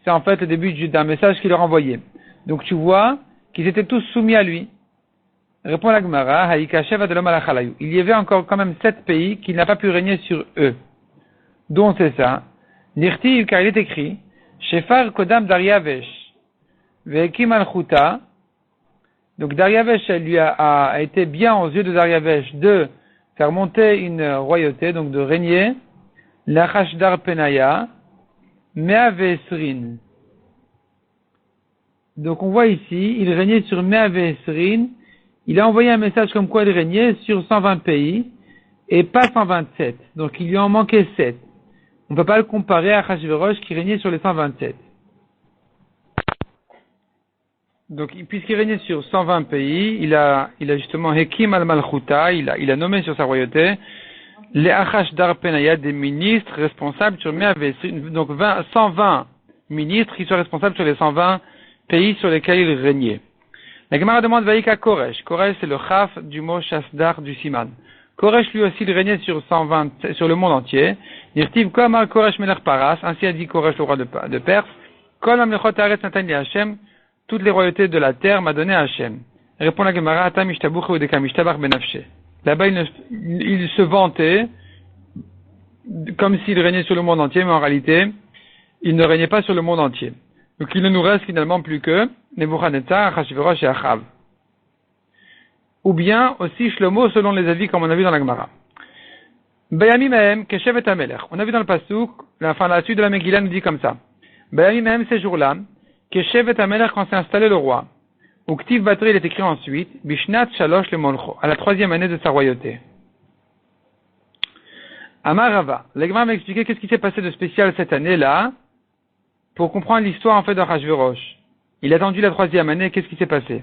c'est en fait le début d'un message qu'il leur envoyait. Donc tu vois qu'ils étaient tous soumis à lui. Répond la Gemara, Haïkashev Adolom Alachalayou. Il y avait encore quand même 7 pays qu'il n'a pas pu régner sur eux. Dont c'est ça. Nirtiv, car il est écrit, Shefar Kodam Daryavesh, Ve'ekim Alchuta. Donc Daryavesh lui a été bien aux yeux de Daryavesh de faire monter une royauté, donc de régner, Lachashdar Penaya, Mea Ve'esrin. Donc on voit ici, il régnait sur Mea Ve'esrin, il a envoyé un message comme quoi il régnait sur 120 pays, et pas 127, donc il lui en manquait 7. On ne peut pas le comparer à Achashverosh qui régnait sur les 127. Donc, puisqu'il régnait sur 120 pays, il a justement Hekim al-Malchuta, il a nommé sur sa royauté les Achashdar Penaya, des ministres responsables sur donc 120 ministres qui sont responsables sur les 120 pays sur lesquels il régnait. La Gemara demande Vaïka Koresh. Koresh, c'est le Chaf du mot Shasdar du Siman. Koresh, lui aussi, il régnait sur le monde entier. Nirtiv Komar Koresh Melech Paras, ainsi a dit Koresh, le roi de Perse. Kol Mamlechot Haaretz Natan li Hashem, toutes les royautés de la terre m'a donné Hashem. Répond la Gemara, Atam Ishtabuch ou Dekam Ishtabach Benafshe. Là-bas, il se vantait, comme s'il régnait sur le monde entier, mais en réalité, il ne régnait pas sur le monde entier. Donc il ne nous reste finalement plus que Nebuchadnezzar, Achashverosh et Achav. Ou bien aussi Shlomo selon les avis comme on a vu dans la Gemara. Bayami Mehem, Keshevet HaMelech. On a vu dans le Pasuk, la suite de la Megillah nous dit comme ça. Bayami Mehem, ces jours-là, Keshevet HaMelech quand s'est installé le roi. Uktiv Batri, il est écrit ensuite, Bishnat Shalosh le Molcho, à la 3e année de sa royauté. Amarava. La Gemara m'a expliqué qu'est-ce qui s'est passé de spécial cette année-là, pour comprendre l'histoire en fait d'Achashverosh. Il a attendu la 3e année, qu'est-ce qui s'est passé?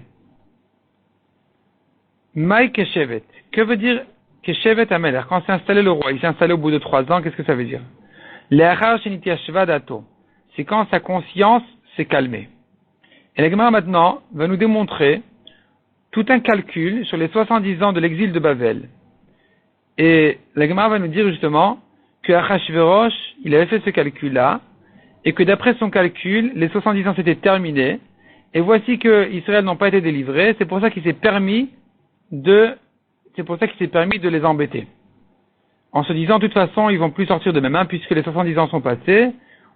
Maï Keshevet. Que veut dire Keshevet HaMelech? Quand s'est installé le roi, il s'est installé au bout de 3 ans, qu'est-ce que ça veut dire? Le'achar shenitiashva dato. C'est quand sa conscience s'est calmée. Et la Gemara maintenant va nous démontrer tout un calcul sur les 70 ans de l'exil de Babel. Et la Gemara va nous dire justement que Achashverosh, il avait fait ce calcul-là, et que d'après son calcul, les 70 ans s'étaient terminés, et voici que Israël n'ont pas été délivrés, c'est pour ça qu'il s'est permis de les embêter. En se disant, de toute façon, ils vont plus sortir de mes mains, puisque les 70 ans sont passés,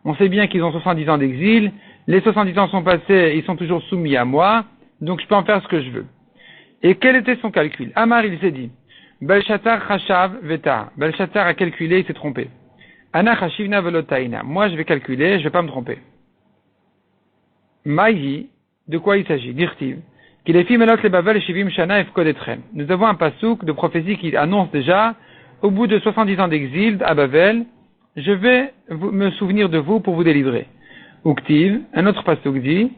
on sait bien qu'ils ont 70 ans d'exil, les 70 ans sont passés, ils sont toujours soumis à moi, donc je peux en faire ce que je veux. Et quel était son calcul? Amar, il s'est dit, Belshazzar Chashav Veta. Belshazzar a calculé, il s'est trompé. Ana Chashivna Velotaina. Moi, je vais calculer, je ne vais pas me tromper. Maï, de quoi il s'agit? Dirtiv. Qu'il est Melot le Babel Shivim Shana Efkodetrem. Nous avons un pasouk de prophétie qui annonce déjà, au bout de 70 ans d'exil à Babel, je vais me souvenir de vous pour vous délivrer. Uktiv, un autre pasouk dit,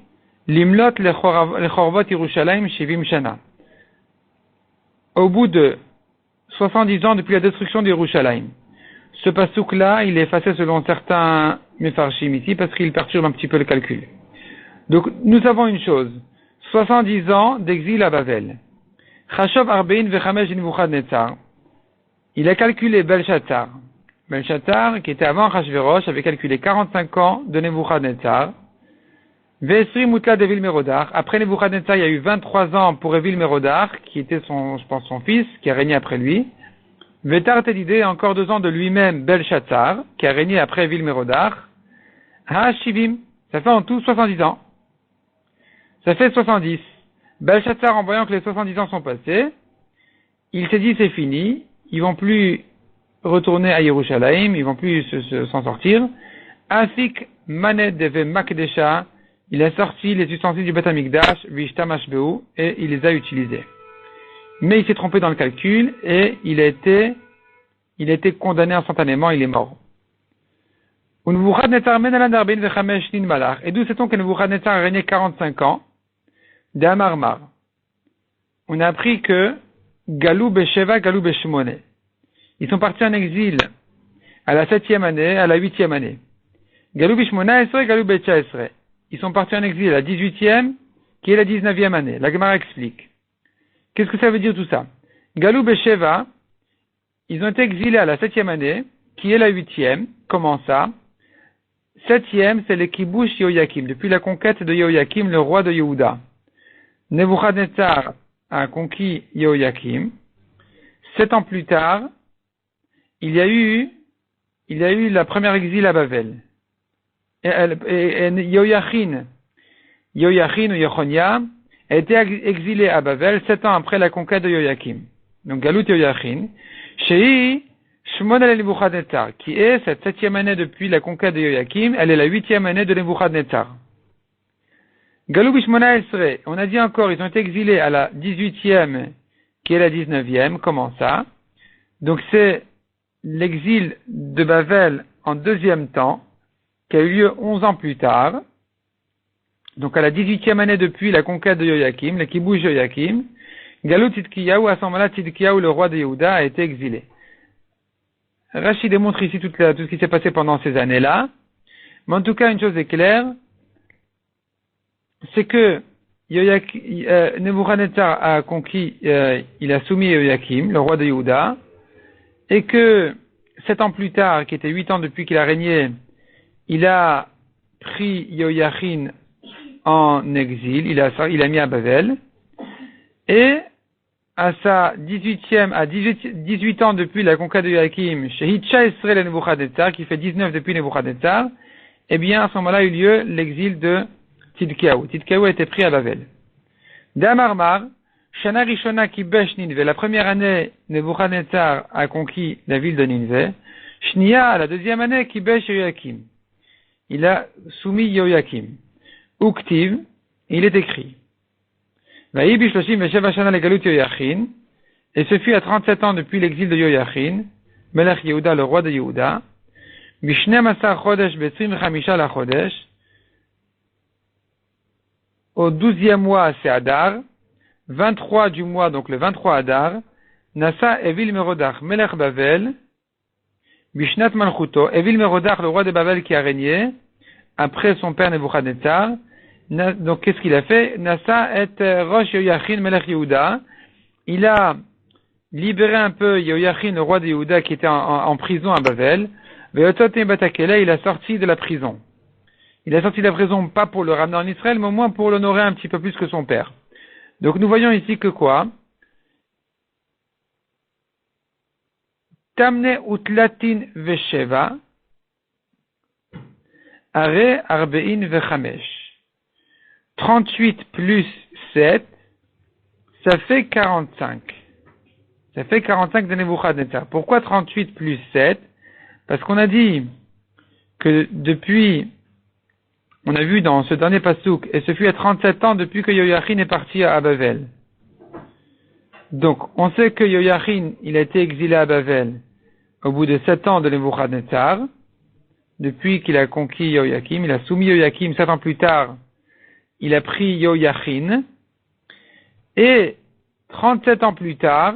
Limlot le Chorvot Yerushalayim Shivim Shana. Au bout de 70 ans depuis la destruction de Yerushalayim. Ce pasouk-là, il est effacé selon certains Mefarshim ici parce qu'il perturbe un petit peu le calcul. Donc, nous avons une chose. 70 ans d'exil à Babel. Chashov Arbein Vechamesh Nebuchadnezzar. Il a calculé Belshazzar. Belshazzar, qui était avant Achashverosh, avait calculé 45 ans de Nebuchadnezzar. Vesri Mutla de Vilmerodach. Après Nebuchadnezzar, il y a eu 23 ans pour Evil Merodach, qui était son fils, qui a régné après lui. Vetar Tedidé, encore 2 ans de lui-même, Belshazzar, qui a régné après Evil Merodach. Ha-Shivim. Ça fait en tout 70 ans. Ça fait 70. Belshazzar, en voyant que les 70 ans sont passés, il s'est dit c'est fini, ils vont plus retourner à Yerushalayim, ils vont plus s'en sortir. Asik Manet Deve Makdesha il a sorti les ustensiles du Beth Amikdash, Vishtamashbeu, et il les a utilisés. Mais il s'est trompé dans le calcul et il a été condamné instantanément, il est mort. Et d'où sait-on que Nebuchadnezzar a régné 45 ans? D'Amarmar. On a appris que Galou Besheva, Galou Beshmone. Ils sont partis en exil à la 7e année, à la 8e année. Galou Beshmona Esre, Galou Becha Esre. Ils sont partis en exil à la 18e, qui est la 19e année. La Gemara explique. Qu'est-ce que ça veut dire tout ça? Galou Besheva, ils ont été exilés à la 7e année, qui est la 8e. Comment ça? 7e, c'est le Kibush Yoyakim, depuis la conquête de Yoyakim, le roi de Yehuda. Nebuchadnezzar a conquis Yoyakim. 7 ans plus tard, il y a eu la première exil à Bavel. Et Yoyachin ou Yechonia a été exilé à Bavel 7 ans après la conquête de Yoyakim. Donc Galut Yoyachin, Shei Shmon el Nebuchadnezzar, qui est cette 7e année depuis la conquête de Yoyakim, elle est la 8e année de Nebuchadnezzar. Galou Bishmona Esre, on a dit encore, ils ont été exilés à la 18e, qui est la 19e, comment ça? Donc c'est l'exil de Bavel en deuxième temps, qui a eu lieu 11 ans plus tard, donc à la 18e année depuis la conquête de Yoyakim, le Kibush Yoyakim, Galou Tzidkiyahu, à ce moment-là, Tzidkiyahu, le roi de Yehuda, a été exilé. Rachid démontre ici tout ce qui s'est passé pendant ces années-là, mais en tout cas, une chose est claire, c'est que Nebuchadnezzar a conquis, il a soumis Yoyakim, le roi de Yehuda, et que 7 ans plus tard, qui était 8 ans depuis qu'il a régné, il a pris Yoyachin en exil, il a mis à Bavel, et à sa 18 ans depuis la conquête de Yoyakim, chez Hitcha Esrel Nebuchadnezzar, qui fait 19 depuis Nebuchadnezzar, eh bien, à ce moment-là a eu lieu l'exil de Tzidkiyahu. Tzidkiyahu a été pris à Bavel. D'Amarmar, Shana Rishona Kibesh Ninve, la première année, Nebuchadnezzar a conquis la ville de Ninve. Shnia, la deuxième année, Kibesh Yoyakim. Il a soumis Yoyakim. Uktiv, il est écrit. Et ce fut à 37 ans depuis l'exil de Yoyachin, Melech Yehuda, le roi de Yehuda, au 12e mois, c'est Adar, 23 du mois, donc le 23 Adar, Nasa Evil Merodach, Melech Bavel, Bishnat Malchuto, Evil Merodach, le roi de Bavel qui a régné, après son père Nebuchadnezzar. Donc, qu'est-ce qu'il a fait? Nasa et Rosh Yoyachin Melech Yehuda. Il a libéré un peu Yoyachin, le roi de Yehuda, qui était en prison à Bavel. Il a sorti de la prison. Il a sorti de la prison pas pour le ramener en Israël, mais au moins pour l'honorer un petit peu plus que son père. Donc, nous voyons ici que quoi? Tamne utlatin vesheva, are arbein vechamesh. 38 plus 7, ça fait 45. Ça fait 45 de Nebuchadnezzar. Pourquoi 38 plus 7? Parce qu'on a dit que depuis, on a vu dans ce dernier pasouk, et ce fut à 37 ans depuis que Yoyachin est parti à Bavel. Donc, on sait que Yoyachin, il a été exilé à Bavel au bout de 7 ans de Nebuchadnezzar, depuis qu'il a conquis Yoyakim, il a soumis Yoyakim 7 ans plus tard, il a pris Yoyachin, et 37 ans plus tard,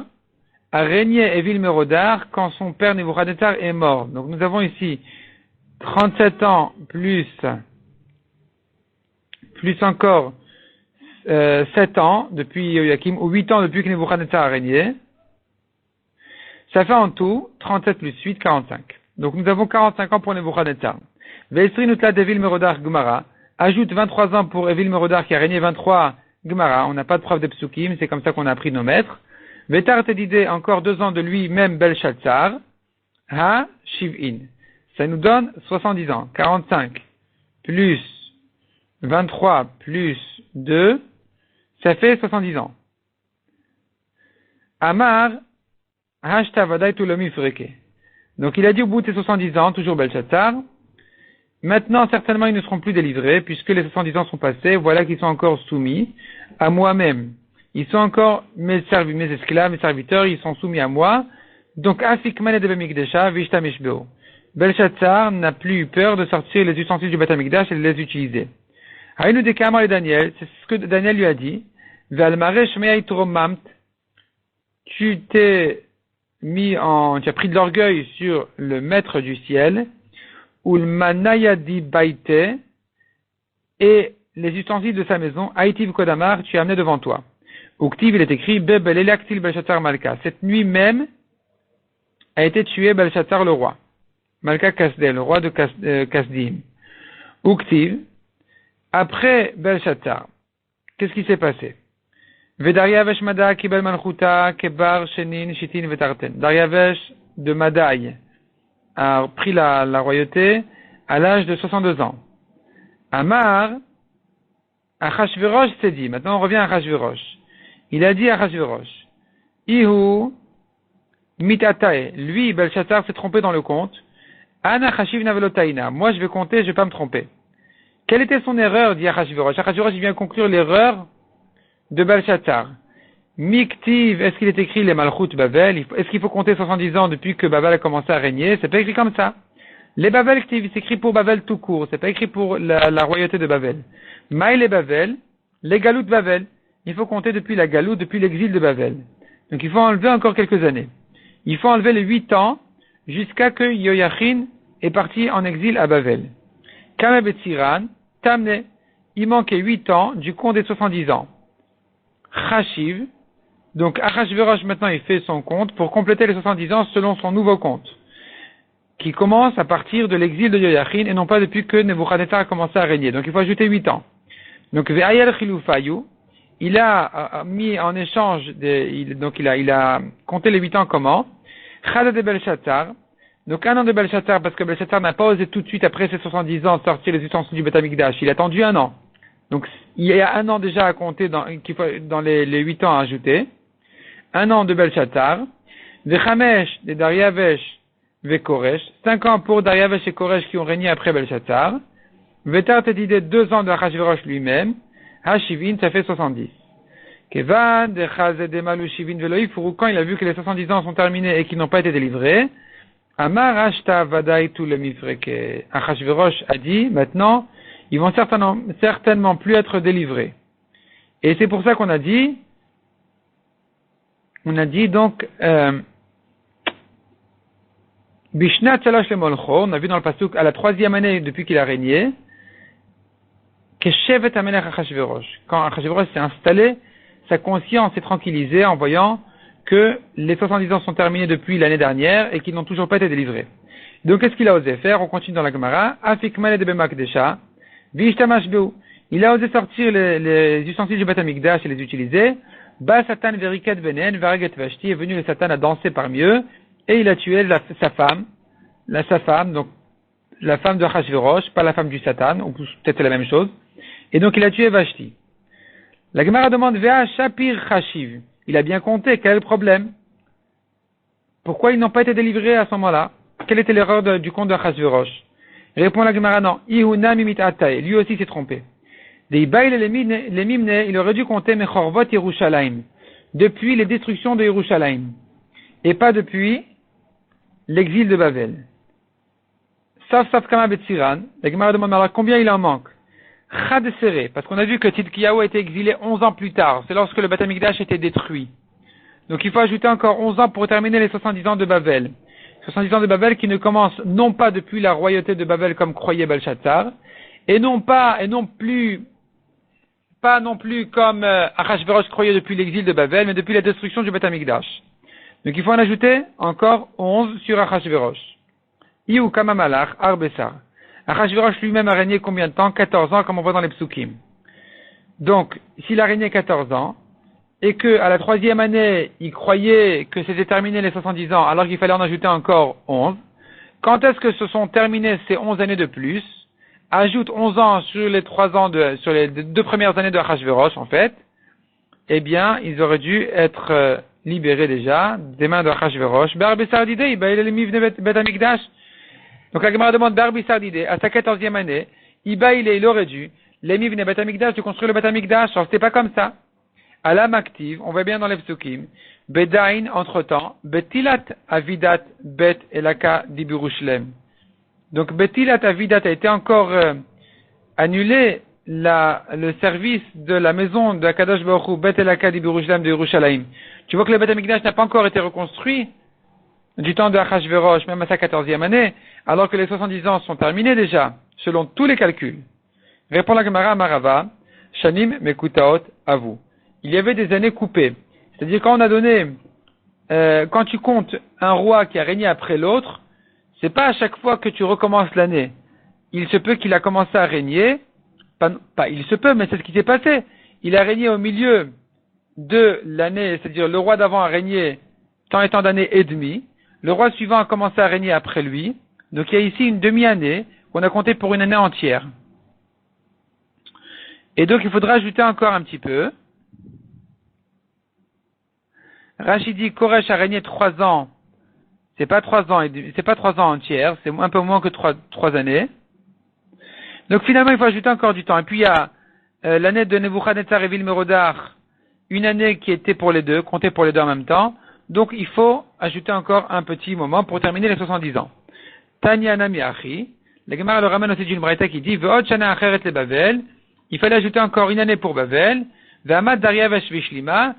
a régné Evil Merodach quand son père Nebuchadnezzar est mort. Donc nous avons ici 37 ans plus encore 7 ans depuis Yoyakim, ou 8 ans depuis que Nebuchadnezzar a régné. Ça fait en tout 37 plus 8, 45. Donc nous avons 45 ans pour Nebuchadnezzar. Ve'esri nutla d'Evil Merodach Gemara. Ajoute 23 ans pour Evil Merodach qui a régné 23 Gemara. On n'a pas de preuve de psukim, c'est comme ça qu'on a appris nos maîtres. Vetar Tedide, encore 2 ans de lui-même Belshazzar. Ha Shiv'in. Ça nous donne 70 ans. 45 plus 23 plus 2, ça fait 70 ans. Amar Hashtavadai Tulomi Freke. Donc il a dit au bout de ses 70 ans, toujours Belshazzar, Maintenant, certainement, ils ne seront plus délivrés, puisque les 70 ans sont passés, voilà qu'ils sont encore soumis à moi-même. Ils sont encore mes esclaves, mes serviteurs, ils sont soumis à moi. Donc, Afikman et de Bamikdesha, Vishta Mishbeo. Belshazzar n'a plus eu peur de sortir les ustensiles du Beth Amikdash et de les utiliser. Haïnu de Kamar et Daniel, c'est ce que Daniel lui a dit. Valmare Shmeai Tromamt, tu as pris de l'orgueil sur le maître du ciel, ou le manayadi baite, et les ustensiles de sa maison, Haïtiv Kodamar, tu as amené devant toi. Uktiv, il est écrit, Bebel Elaktil Belshazzar Malka. Cette nuit même a été tué Belshazzar le roi. Malka Kasdel, le roi de Kasdim. Uktiv, après Belshazzar, qu'est-ce qui s'est passé? Vedariavesh Mada Kibel Malchuta Kebar Shenin Shitin Vetarten. Dariavesh de Madaï a pris la royauté à l'âge de 62 ans. Amar, Achashverosh s'est dit, maintenant on revient à Achashverosh. Il a dit à Achashverosh, Ihu mitatae, lui, Belshazzar s'est trompé dans le compte. Ana Chashiv navelotaina, moi je vais compter, je vais pas me tromper. Quelle était son erreur, dit Achashverosh? Achashverosh vient conclure l'erreur de Belshazzar. Miktiv, est-ce qu'il est écrit les Malchut Babel? Est-ce qu'il faut compter 70 ans depuis que Babel a commencé à régner? C'est pas écrit comme ça. Les Babel Ktiv, c'est écrit pour Babel tout court, c'est pas écrit pour la royauté de Babel. Maï les Babel, les Galout Babel, il faut compter depuis la Galout, depuis l'exil de Babel. Donc il faut enlever encore quelques années. Il faut enlever les 8 ans jusqu'à que Yoyachin est parti en exil à Babel. Kameh Betziran, Tamne, il manquait 8 ans du compte des 70 ans. Chashiv, donc Achashverosh maintenant il fait son compte pour compléter les 70 ans selon son nouveau compte, qui commence à partir de l'exil de Yoyachin et non pas depuis que Nebuchadnezzar a commencé à régner. Donc il faut ajouter 8 ans. Donc Ve'ayel Chiloufayu, il a mis en échange, il a compté les 8 ans comment? Chada de Belshazzar, donc un an de Belshazzar parce que Belshazzar n'a pas osé tout de suite après ses 70 ans sortir les ustensiles du Beth Amikdash, il a attendu un an. Donc il y a un an déjà à compter dans les 8 ans à ajouter. Un an de Belshazzar, Vechamesh de Dariavesh Vekoresh, 5 ans pour Dariavesh et Koresh qui ont régné après Belshazzar, Vetar Tedide 2 ans de Achashverosh lui-même, Hashivin ça fait 70. Kevan de Chazé de Malou Shivin Veloïfuru, quand il a vu que les 70 ans sont terminés et qu'ils n'ont pas été délivrés, Amar Ashta Vadaï tout le Mifreke. Achashverosh a dit, maintenant, ils vont certainement plus être délivrés. Et c'est pour ça qu'on a dit donc, Bishna Tzalash le Molcho, on a vu dans le pasuk à la 3e année depuis qu'il a régné, que Shevet Amelech Achashverosh. Quand Achashverosh s'est installé, sa conscience s'est tranquillisée en voyant que les 70 ans sont terminés depuis l'année dernière et qu'ils n'ont toujours pas été délivrés. Donc qu'est-ce qu'il a osé faire? On continue dans la Gemara. Afikman de Bemakdesha, Vishtamash Beu. Il a osé sortir les ustensiles du Beth Amikdash et les utiliser. Ba Satan Veriket Benen, Vareget Vashti, est venu le Satan à danser parmi eux et il a tué sa femme, donc la femme de Achashverosh, pas la femme du Satan, ou peut-être c'est la même chose. Et donc il a tué Vashti. La Gemara demande Vea Shapir Chashiv. Il a bien compté, quel est le problème? Pourquoi ils n'ont pas été délivrés à ce moment-là? Quelle était l'erreur du compte de Achashverosh? Répond la Gemara non. Ihuna mimit atae. Lui aussi s'est trompé. Des Baïl et les Mimne, il aurait dû compter Mechorvot Yerushalayim. Depuis les destructions de Yerushalayim. Et pas depuis l'exil de Babel. Saf Kama Betsiran. La Gemara demande alors combien il en manque? Chad Seré, parce qu'on a vu que Tzidkiyahu a été exilé 11 ans plus tard, c'est lorsque le Beth Amikdash était détruit. Donc il faut ajouter encore 11 ans pour terminer les 70 ans de Babel. 70 ans de Babel qui ne commencent non pas depuis la royauté de Babel comme croyait Belshazzar, et non plus comme Achashverosh croyait depuis l'exil de Babel, mais depuis la destruction du Beth Amikdash. Donc il faut en ajouter encore 11 sur Achashverosh. Iou Kamamalach Arbessar. Achashverosh lui-même a régné combien de temps? 14 ans, comme on voit dans les psukim. Donc, s'il a régné 14 ans, et que à la 3e année, il croyait que c'était terminé les 70 ans, alors qu'il fallait en ajouter encore 11, quand est-ce que se sont terminées ces 11 années de plus? Ajoute 11 ans sur les 2 premières années de Achashverosh, en fait, eh bien, ils auraient dû être libérés déjà des mains de Achashverosh. Donc la Gemara demande Barbi Sardide, à sa 14e année, il aurait dû, l'émi venait Beth Amikdash, de construire le Beth Amikdash. Alors c'était pas comme ça. Alam active, on voit bien dans les psukim, Bedain, entre-temps, Betilat Avidat Bet Elaka Diburushlem. Donc Betilat Avidat a été encore annulé le service de la maison de Kadosh Baruch Hu, Bet Elaka Diburushlem de Yerushalayim. Tu vois que le Bet Amikdash n'a pas encore été reconstruit du temps de Achashverosh, même à sa 14e année, alors que les 70 ans sont terminés déjà, selon tous les calculs. Répond la Gemara Marava, Shanim Mekutaot Avu. Il y avait des années coupées. C'est-à-dire quand on a donné, quand tu comptes un roi qui a régné après l'autre, c'est pas à chaque fois que tu recommences l'année. Il se peut qu'il a commencé à régner, il se peut, mais c'est ce qui s'est passé. Il a régné au milieu de l'année, c'est-à-dire le roi d'avant a régné tant et tant d'années et demie. Le roi suivant a commencé à régner après lui. Donc il y a ici une demi-année qu'on a compté pour une année entière. Et donc il faudra ajouter encore un petit peu. Rachid dit Koresh a régné 3 ans. C'est pas 3 ans c'est pas 3 ans entières, c'est un peu moins que 3 années. Donc finalement il faut ajouter encore du temps. Et puis il y a l'année de Nebuchadnezzar et Vilmerodar, une année qui était pour les deux, comptée pour les deux en même temps. Donc il faut ajouter encore un petit moment pour terminer les 70 ans. Tanya Nami Achi, la Gemara le ramène aussi d'une braïta qui dit Ve'od shana acheret le Bavel, il fallait ajouter encore une année pour Bavel. Ve'amad Dariavesh Vishlima,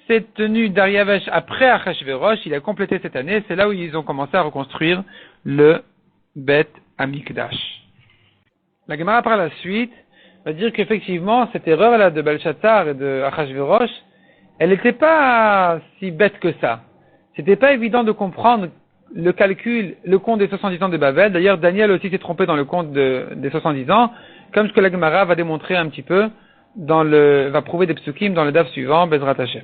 c'est tenu Dariavesh après Achashverosh, il a complété cette année, c'est là où ils ont commencé à reconstruire le Bet Amikdash. La Gemara par la suite va dire qu'effectivement cette erreur-là de Belshazzar et de Achashverosh, elle n'était pas si bête que ça. C'était pas évident de comprendre le calcul, le compte des 70 ans de Babel. D'ailleurs, Daniel aussi s'est trompé dans le compte des 70 ans, comme ce que la Gemara va démontrer un petit peu va prouver des psukim dans le daf suivant, Bezrat Hashem.